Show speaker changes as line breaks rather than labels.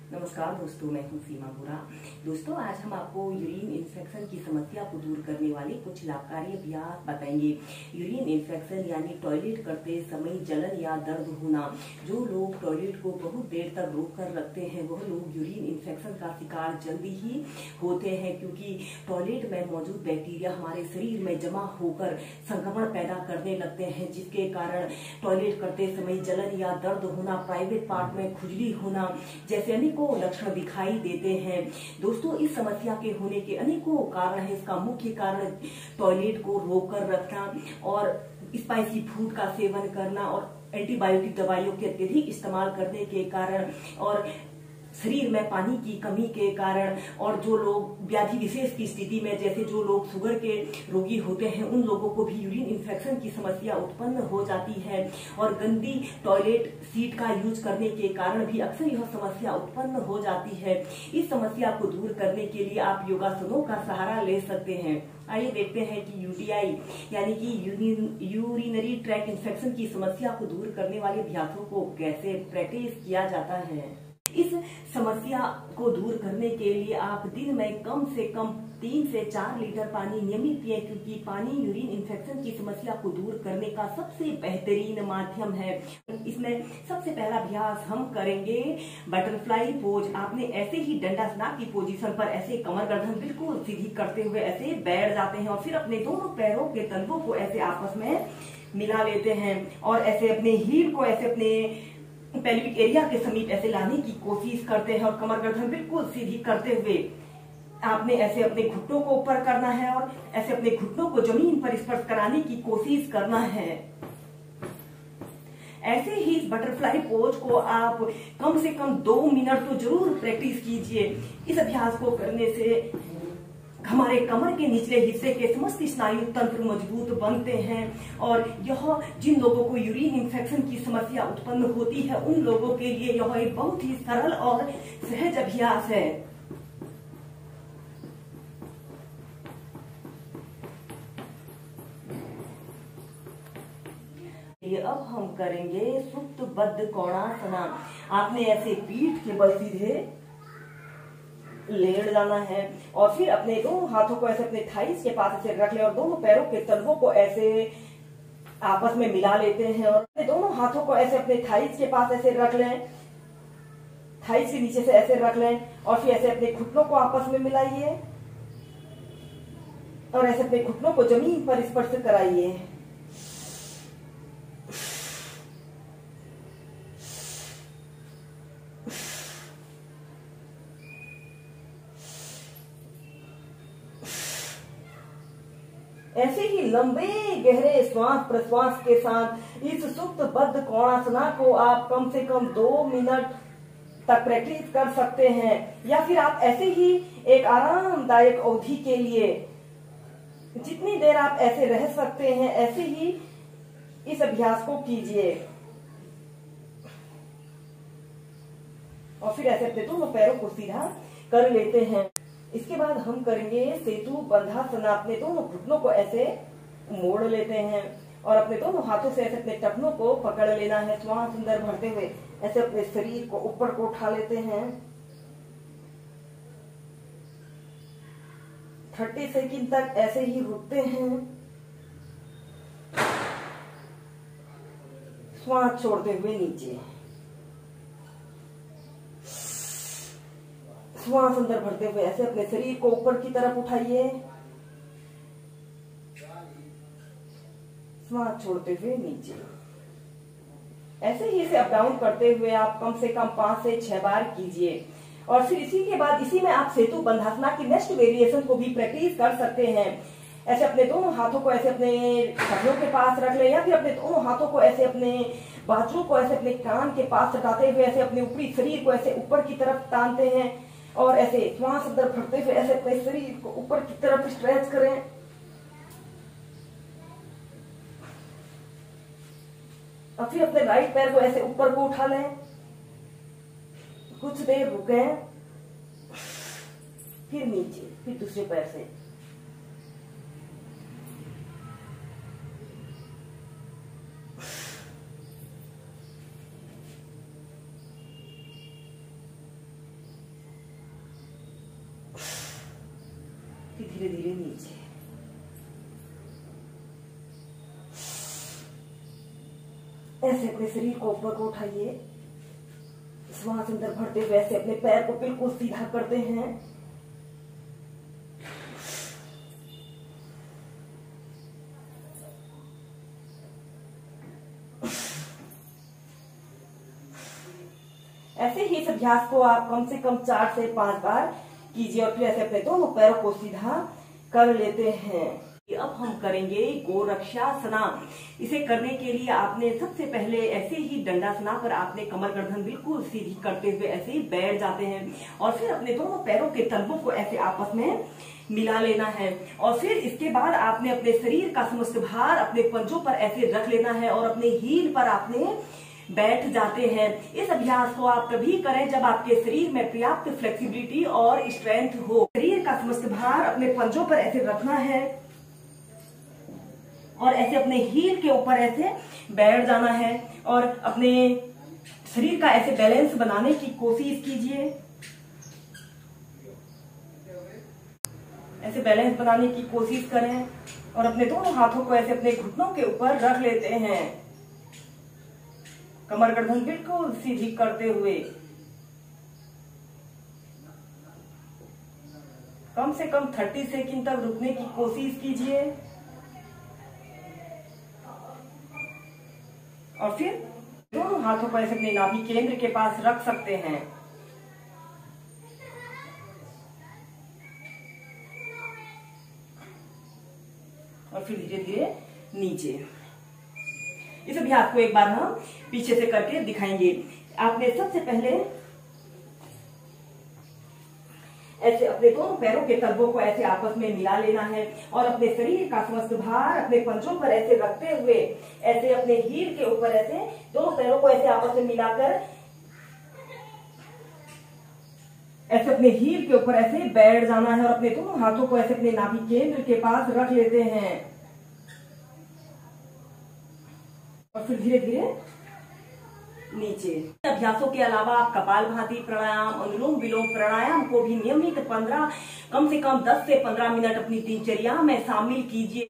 नमस्कार दोस्तों, मैं हूं सीमा बुरा। दोस्तों, आज हम आपको यूरिन इन्फेक्शन की समस्या को दूर करने वाले कुछ लाभकारी अभ्यास बताएंगे। यूरिन इन्फेक्शन यानी टॉयलेट करते समय जलन या दर्द होना। जो लोग टॉयलेट को बहुत देर तक रोक कर रखते हैं वह लोग यूरिन इन्फेक्शन का शिकार जल्दी ही होते हैं, क्योंकि टॉयलेट में मौजूद बैक्टीरिया हमारे शरीर में जमा होकर संक्रमण पैदा करने लगते हैं, जिसके कारण टॉयलेट करते समय जलन या दर्द होना, प्राइवेट पार्ट में खुजली होना जैसे अनेकों लक्षण दिखाई देते हैं। दोस्तों, इस समस्या के होने के अनेकों कारण है। इसका मुख्य कारण टॉयलेट को रोक कर रखना और स्पाइसी फूड का सेवन करना और एंटीबायोटिक दवाइयों के अत्यधिक इस्तेमाल करने के कारण और शरीर में पानी की कमी के कारण, और जो लोग व्याधि विशेष की स्थिति में, जैसे जो लोग शुगर के रोगी होते हैं, उन लोगों को भी यूरिन इन्फेक्शन की समस्या उत्पन्न हो जाती है। और गंदी टॉयलेट सीट का यूज करने के कारण भी अक्सर यह समस्या उत्पन्न हो जाती है। इस समस्या को दूर करने के लिए आप योगासनों का सहारा ले सकते हैं। आइए देखते हैं कि यूटीआई यानी कि यूरिनरी ट्रैक्ट इन्फेक्शन की समस्या को दूर करने वाले अभ्यासों को कैसे प्रैक्टिस किया जाता है। इस समस्या को दूर करने के लिए आप दिन में कम से कम 3 से 4 लीटर पानी नियमित पिए, क्योंकि पानी यूरिन इन्फेक्शन की समस्या को दूर करने का सबसे बेहतरीन माध्यम है। इसमें सबसे पहला अभ्यास हम करेंगे बटरफ्लाई पोज। आपने ऐसे ही दंडासन की पोजीशन पर ऐसे कमर गर्दन बिल्कुल सीधी करते हुए ऐसे बैठ जाते हैं और फिर अपने दोनों पैरों के तलवों को ऐसे आपस में मिला लेते हैं और ऐसे अपने हील को ऐसे अपने पेल्विक एरिया के समीप ऐसे लाने की कोशिश करते हैं और कमर गर्दन बिल्कुल सीधी करते हुए आपने ऐसे अपने घुटनों को ऊपर करना है और ऐसे अपने घुटनों को जमीन पर स्पर्श कराने की कोशिश करना है। ऐसे ही इस बटरफ्लाई पोज को आप कम से कम 2 मिनट तो जरूर प्रैक्टिस कीजिए। इस अभ्यास को करने से हमारे कमर के निचले हिस्से के समस्त स्नायु तंत्र मजबूत बनते हैं और यह जिन लोगों को यूरिन इन्फेक्शन की समस्या उत्पन्न होती है उन लोगों के लिए यह एक बहुत ही सरल और सहज अभ्यास है। अब हम करेंगे सुप्त बद्ध कोणासना। आपने ऐसे पीठ के बल सीधे लेट जाना है और फिर अपने दोनों हाथों को ऐसे अपने थाइस के पास ऐसे रख लें और दोनों पैरों के तलवों को ऐसे आपस में मिला लेते हैं और अपने दोनों हाथों को ऐसे अपने थाइस के पास ऐसे रख लें, थाइस के नीचे से ऐसे रख लें और फिर ऐसे अपने घुटनों को आपस में मिलाइए और ऐसे अपने घुटनों को जमीन पर स्पर्श कराइए। ऐसे ही लंबे गहरे श्वास प्रश्वास के साथ इस सुप्त बद्ध कोणासना को आप कम से कम 2 मिनट तक प्रैक्टिस कर सकते हैं, या फिर आप ऐसे ही एक आरामदायक अवधि के लिए जितनी देर आप ऐसे रह सकते हैं ऐसे ही इस अभ्यास को कीजिए। और फिर ऐसे अपने दोनों पैरों को सीधा कर लेते हैं। इसके बाद हम करेंगे सेतु बंधासना। अपने दोनों घुटनों को ऐसे मोड़ लेते हैं और अपने दोनों हाथों से ऐसे अपने टखनों को पकड़ लेना है। श्वास अंदर भरते हुए ऐसे अपने शरीर को ऊपर को उठा लेते हैं। 30 सेकंड तक ऐसे ही रुकते हैं, श्वास छोड़ते हुए नीचे, श्वास अंदर भरते हुए ऐसे अपने शरीर को ऊपर की तरफ उठाइए, श्वास छोड़ते हुए नीचे। ऐसे ही इसे अप डाउन करते हुए आप कम से कम 5 से 6 बार कीजिए और फिर इसी के बाद इसी में आप सेतु बंधासना की नेक्स्ट वेरिएशन को भी प्रैक्टिस कर सकते हैं। ऐसे अपने दोनों हाथों को ऐसे अपने कंधों के पास रख ले या फिर अपने दोनों हाथों को ऐसे अपने बाजू को ऐसे अपने कान के पास सटाते हुए ऐसे अपने ऊपरी शरीर को ऐसे ऊपर की तरफ तानते हैं और ऐसे श्वास अंदर भरते हुए ऐसे अपने शरीर को ऊपर की तरफ स्ट्रेच करें। और फिर अपने राइट पैर को ऐसे ऊपर को उठा लें, कुछ देर रुकें, फिर नीचे, फिर दूसरे पैर से धीरे धीरे नीचे। ऐसे अपने शरीर को ऊपर को उठाइए, श्वास अंदर भरते हुए ऐसे अपने पैर को बिल्कुल सीधा करते हैं। ऐसे ही इस अभ्यास को आप कम से कम 4 से 5 बार कीजिए और फिर ऐसे अपने दोनों पैरों को सीधा कर लेते हैं। अब हम करेंगे गोरक्षासना। इसे करने के लिए आपने सबसे पहले ऐसे ही दंडासना पर आपने कमर गर्दन बिल्कुल सीधी करते हुए ऐसे ही बैठ जाते हैं और फिर अपने दोनों पैरों के तलवों को ऐसे आपस में मिला लेना है और फिर इसके बाद आपने अपने शरीर का समस्त भार अपने पंजों पर ऐसे रख लेना है और अपने हील पर आपने बैठ जाते हैं। इस अभ्यास को आप तभी करें जब आपके शरीर में पर्याप्त फ्लेक्सिबिलिटी और स्ट्रेंथ हो। शरीर का समस्त भार अपने पंजों पर ऐसे रखना है और ऐसे अपने हील के ऊपर ऐसे बैठ जाना है और अपने शरीर का ऐसे बैलेंस बनाने की कोशिश कीजिए। ऐसे बैलेंस बनाने की कोशिश करें और अपने दोनों हाथों को ऐसे अपने घुटनों के ऊपर रख लेते हैं, कमर गर्दन बिल्कुल सीधी करते हुए। कम से कम 30 सेकंड तक रुकने की कोशिश कीजिए और फिर दोनों हाथों को ऐसे अपने नाभि केंद्र के पास रख सकते हैं और फिर धीरे धीरे नीचे। इस अभ्यास को एक बार हम पीछे से करके दिखाएंगे। आपने सबसे पहले ऐसे अपने दोनों पैरों के तलवों को ऐसे आपस में मिला लेना है और अपने शरीर का समस्त भार अपने पंजों पर ऐसे रखते हुए ऐसे अपने हील के ऊपर ऐसे दोनों पैरों को ऐसे आपस में मिलाकर ऐसे अपने हील के ऊपर ऐसे बैठ जाना है और अपने दोनों हाथों को ऐसे अपने नाभि केंद्र के पास रख लेते हैं और फिर धीरे धीरे नीचे। अभ्यासों के अलावा आप कपालभाति प्राणायाम, अनुलोम विलोम प्राणायाम को भी नियमित कम से कम 10 से 15 मिनट अपनी दिनचर्या में शामिल कीजिए।